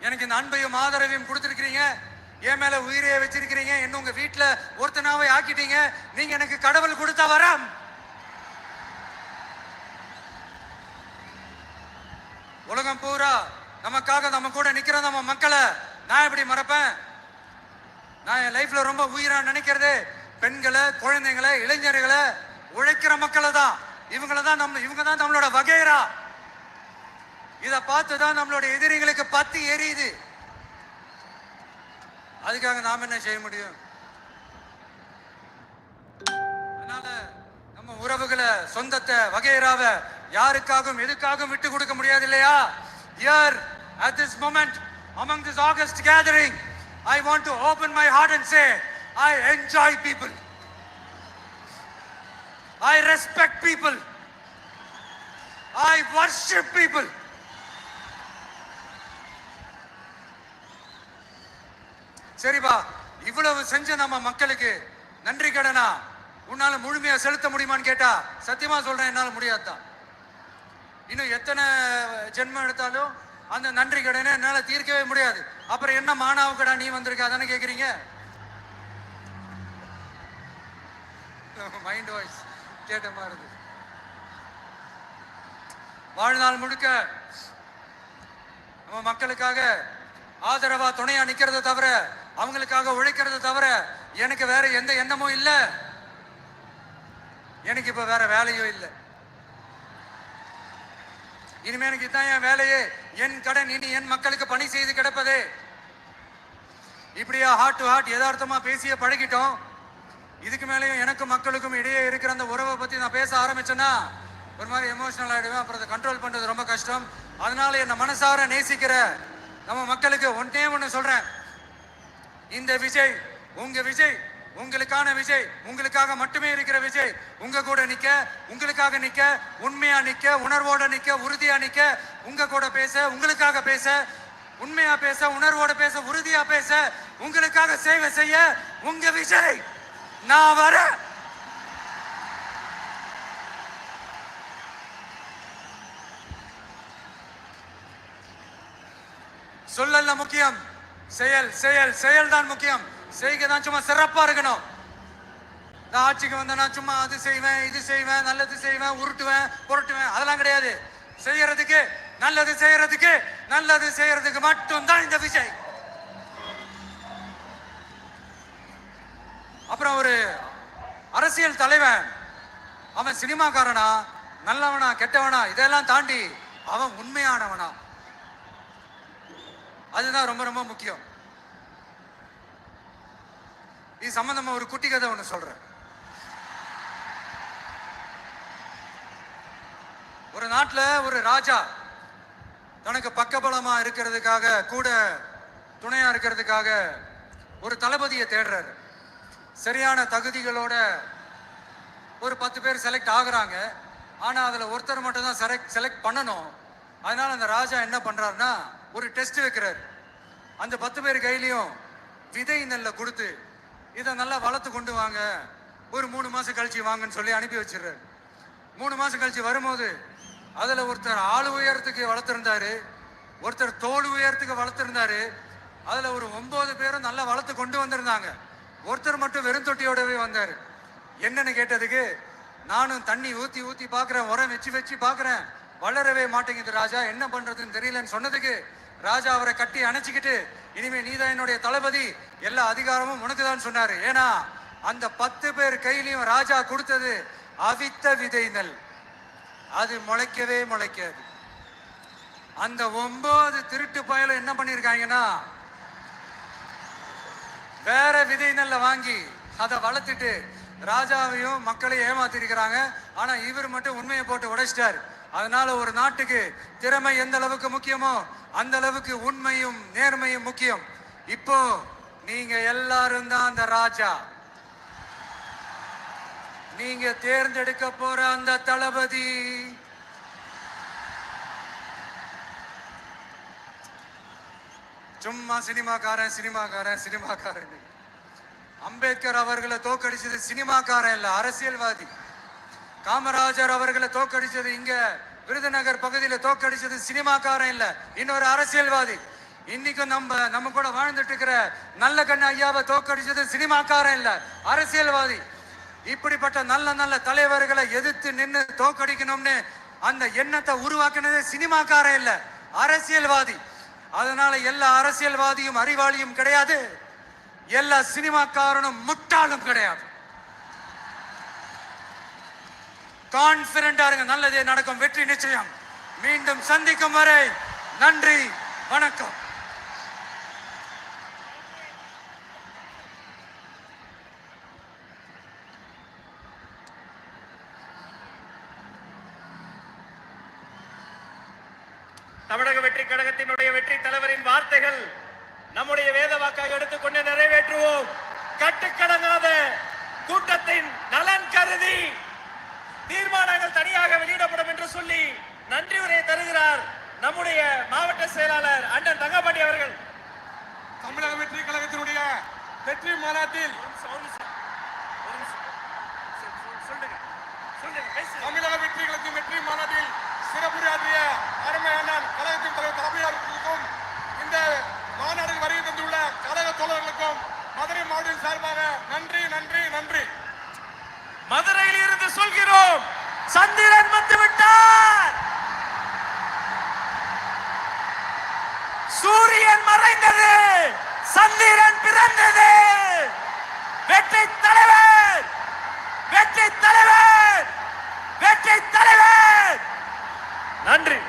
எனக்கு இந்த அன்பையும் ஆதரவையும் கொடுத்திருக்கிறீங்க. என் மேல உயிரையே வச்சிருக்கிறீங்க. என்ன உங்க வீட்டுல ஒருத்தனாவே ஆக்கிட்டீங்க. நீங்க எனக்கு கடவுள் கொடுத்த வரம். உலகம் பூரா நமக்காக நம்ம கூட நிக்கிற நம்ம மக்களை நான் எப்படி மறப்பேன்? நான் என் லைஃப்ல ரொம்ப உயிரா நினைக்கிறது பெண்களை, குழந்தைங்களை, இளைஞர்களை, உழைக்கிற மக்களை தான். இவங்க தான் நம்மளோட வகைரா. இத பார்த்துதான் நம்மளோட எதிரிகளுக்கு பத்தி எரியுது. அதுக்காக நாம என்ன செய்ய முடியும்? அதனால நம்ம உறவுகளை, சொந்தத்தை, வகைராவை யாருக்காகவும் எதுக்காகவும் விட்டு கொடுக்க முடியாது இல்லையா? Here at this moment among this August gathering, I want to open my heart and say I enjoy people, I respect people, I worship people. சரிப்பா, இவ்வளவு செஞ்ச நம்ம மக்களுக்கு நன்றி கடனா உன்னால முழுமையா செலுத்த முடியுமான்னு கேட்டா சத்தியமா சொல்றேன், என்னால முடியாதுதான். இன்னும் எத்தனை ஜென்மம் எடுத்தாலும் அந்த நன்றி கடனை என்னால தீர்க்கவே முடியாது. அப்புறம் என்ன மானாவு கடா நீ வந்திருக்க அதானே கேக்குறீங்க? மைண்ட் வாய்ஸ் கேட்ட மாதிரி. வாழ்நாள் முழுக்க நம்ம மக்களுக்காக ஆதரவா துணையா நிக்கிறத தவிர, அவங்களுக்காக உழைக்கிறத தவிர எனக்கு வேற எந்த எண்ணமும் இல்ல. எனக்கு இப்ப வேற வேலையும் இல்லை. இனிமே எனக்கு இதான் என் வேலையே, என் கடன். இனி என் மக்களுக்கு பணி செய்து கிடப்பதே. இப்படியா ஹார்ட் டு ஹார்ட் யதார்த்தமா பேசிய பழகிட்டோம். இதுக்கு மேலேயும் எனக்கும் மக்களுக்கும் இடையே இருக்கிற அந்த உறவை பத்தி நான் பேச ஆரம்பிச்சேன்னா ஒரு மாதிரி எமோஷனல் ஆயிடுவேன். அப்புறம் அதை கண்ட்ரோல் பண்றது ரொம்ப கஷ்டம். அதனால என்ன மனசார நேசிக்கிற நம்ம மக்களுக்கு ஒண்ணு சொல்றேன். இந்த விஜய் உங்க விஜய், உங்களுக்கான விஜய், உங்களுக்காக மட்டுமே இருக்கிற விஜய். உங்க கூட நிக்க, உங்களுக்காக நிக்க, உண்மையா நிக்க, உணர்வோட நிக்க, உறுதியா நிக்க, உங்க கூட பேச, உங்களுக்காக பேச, உண்மையா பேச, உணர்வோட பேச, உறுதியா பேச, உங்களுக்காக சேவை செய்ய உங்க விஜய் நான் வர. சொல்லல முக்கியம், செயல் செயல் செயல் தான் முக்கியம். செய்கை தான் சும்மா சிறப்பா இருக்கணும். நான் ஆட்சிக்கு வந்தேன்னா சும்மா அது செய்வேன், இது செய்வேன், நல்லது செய்வேன், உருட்டுவேன், புரட்டுவேன், அதெல்லாம் கிடையாது. செய்யறதுக்கு, நல்லது செய்யறதுக்கு, நல்லது செய்யறதுக்கு மட்டும் தான் இந்த விஜய். அப்புறம் ஒரு அரசியல் தலைவன் அவன் சினிமாக்காரனா, நல்லவனா, கெட்டவனா, இதெல்லாம் தாண்டி அவன் உண்மையானவனா, அதுதான் ரொம்ப ரொம்ப முக்கியம். இது சம்பந்தமா ஒரு குட்டி கதை ஒண்ணு சொல்றேன். ஒரு நாட்டுல ஒரு ராஜா தனக்கு பக்கபலமா இருக்கிறதுக்காக, கூட துணையா இருக்கிறதுக்காக ஒரு தளபதியை தேடுறாரு. சரியான தகுதிகளோட ஒரு 10 பேர் செலக்ட் ஆகுறாங்க. ஆனா அதுல ஒருத்தர் மட்டும் தான் செலக்ட் பண்ணணும். அதனால அந்த ராஜா என்ன பண்றாருன்னா ஒரு டெஸ்ட் வைக்கிறாரு. அந்த 10 பேர் கையிலையும் விதை நெல்லை கொடுத்து இதை நல்லா வளர்த்து கொண்டு வாங்க, ஒரு 3 மாசம் கழிச்சு வாங்கன்னு சொல்லி அனுப்பி வச்சிடுறாரு. 3 மாசம் கழிச்சு வரும்போது அதுல ஒருத்தர் ஆள் உயரத்துக்கு வளர்த்திருந்தாரு, ஒருத்தர் தோல் உயரத்துக்கு வளர்த்திருந்தாரு. அதுல ஒரு 9 பேரும் நல்லா வளர்த்து கொண்டு வந்திருந்தாங்க. ஒருத்தர் மட்டும் வெறும் தொட்டியோடவே வந்தாரு. என்னன்னு கேட்டதுக்கு, நானும் தண்ணி ஊத்தி ஊத்தி பாக்குறேன், உரம் வச்சு வச்சு பாக்குறேன், வளரவே மாட்டேங்குது ராஜா, என்ன பண்றதுன்னு தெரியலன்னு சொன்னதுக்கு ராஜா அவரை கட்டி அணைச்சிக்கிட்டு இனிமே நீதான் என்னுடைய தளபதி, எல்லா அதிகாரமும் உனக்கு தான் சொன்னாரு. ஏன்னா அந்த 10 பேர் கையிலையும் ராஜா கொடுத்தது அவித்த விதை நெல், அது முளைக்கவே முளைக்காது. அந்த 9 திருட்டு பயலும் என்ன பண்ணிருக்காங்கன்னா வேற விதை நெல்லை வாங்கி அதை வளர்த்துட்டு ராஜாவையும் மக்களையும் ஏமாத்திருக்கிறாங்க. ஆனா இவர் மட்டும் உண்மையை போட்டு உடைச்சிட்டார். அதனால ஒரு நாட்டுக்கு திறமை எந்த அளவுக்கு முக்கியமோ அந்த அளவுக்கு உண்மையும் நேர்மையும் முக்கியம். இப்போ நீங்க எல்லாரும் தான் அந்த ராஜா. நீங்க தேர்ந்தெடுக்க போற அந்த தளபதி சும்மா சினிமாக்காரன் சினிமாக்காரன் சினிமாக்காரன். அம்பேத்கர் அவர்களை தோக்கடிச்சது சினிமாக்காரன் இல்ல, அரசியல்வாதி. காமராஜர் அவர்களை தோக்கடிச்சது இங்க விருதுநகர் பகுதியில தோக்கடிச்சது சினிமாக்காரன் இல்ல, இன்னொரு அரசியல்வாதி. இன்னைக்கு நம்ம கூட வாழ்ந்துட்டு இருக்கிற நல்ல கண்ண ஐயாவை தோக்கடிச்சது சினிமாக்காரன் இல்ல, அரசியல்வாதி. இப்படிப்பட்ட நல்ல நல்ல தலைவர்களை எதிர்த்து நின்று தோக்கடிக்கணும்னு அந்த எண்ணத்தை உருவாக்குனது சினிமாக்காரன் இல்ல, அரசியல்வாதி. அதனால எல்லா அரசியல்வாதியும் அறிவாளியும் கிடையாது, எல்லா சினிமாக்காரனும் முட்டாளும் கிடையாது. கான்பிடண்டா இருங்க, நல்லதே நடக்கும், வெற்றி நிச்சயம். மீண்டும் சந்திக்கும் வரை நன்றி, வணக்கம். தமிழக வெற்றி கழகத்தினுடைய வெற்றி தலைவரின் வார்த்தைகள் நம்முடைய வேத வாக்காக எடுத்துக்கொண்டு நிறைவேற்றுவோம். கட்டுக்கடங்காத கூட்டத்தின் நலன் கருதி தீர்மானங்கள் தனியாக வெளியிடப்படும் என்று சொல்லி நன்றி உரை தருகிறார் நம்முடைய மாவட்ட செயலாளர் அண்ணன் தங்கபாண்டி அவர்கள். தமிழக வெற்றி கழகத்தினுடைய வெற்றி மாநாட்டில் தமிழக வெற்றி கழகத்தின் வெற்றி மாநாட்டில் சிறப்புரையாற்றிய அருமை அண்ணன் கழகத்தின் தலைவர் தலைமையாளர்களுக்கும் இந்த மாநாட்டில் வருகை தந்துள்ள கழக தோழர்களுக்கும் மதுரை மாவட்டத்தின் சார்பாக நன்றி நன்றி நன்றி. மதுரையில் இருந்து சொல்கிறோம், சந்திரன் வந்துவிட்டார், சூரியன் மறைந்தது, சந்திரன் பிறந்தது. வெற்றி தலைவர், வெற்றி தலைவர், வெற்றி தலைவர். நன்றி.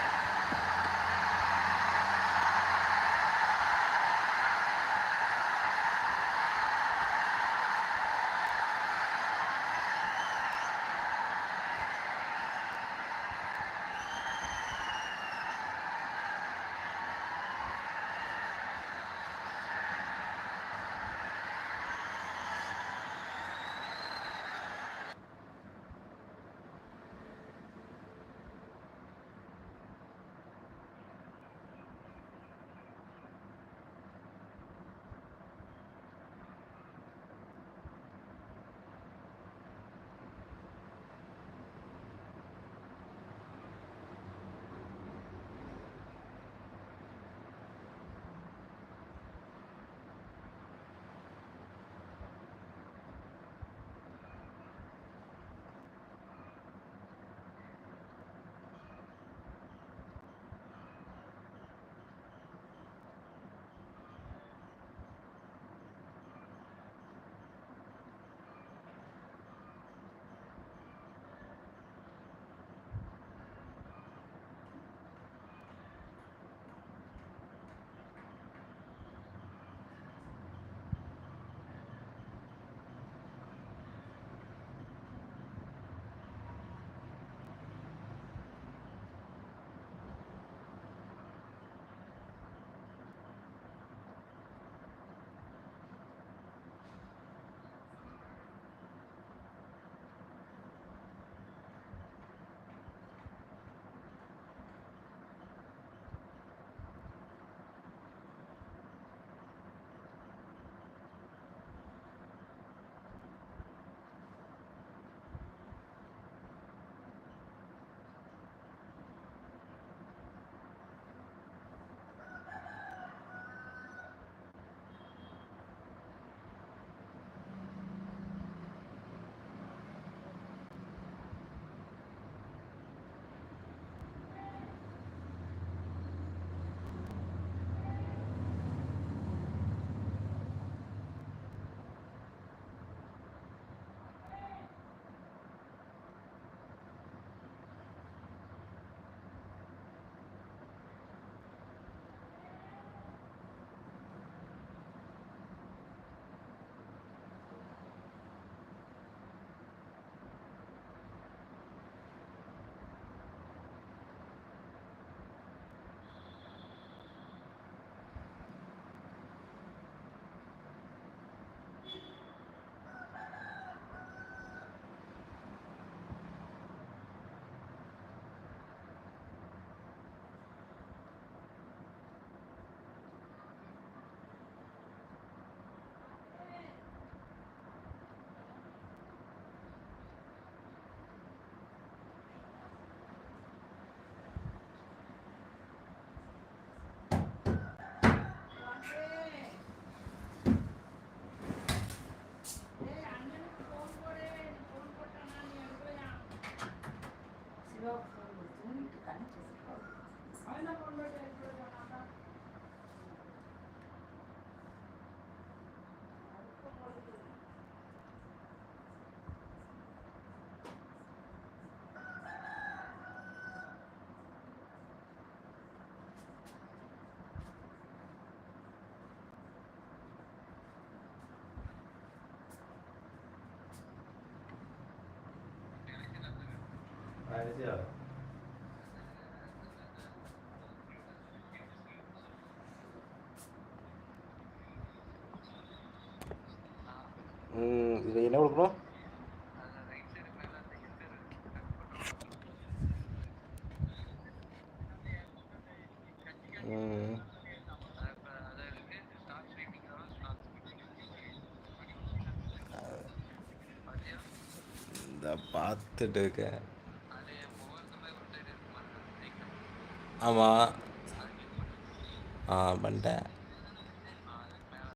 இது என்ன கொடுக்கணும்? இந்த பார்த்துட்டு இருக்கேன். ஆமாம். பண்ணிட்டேன்.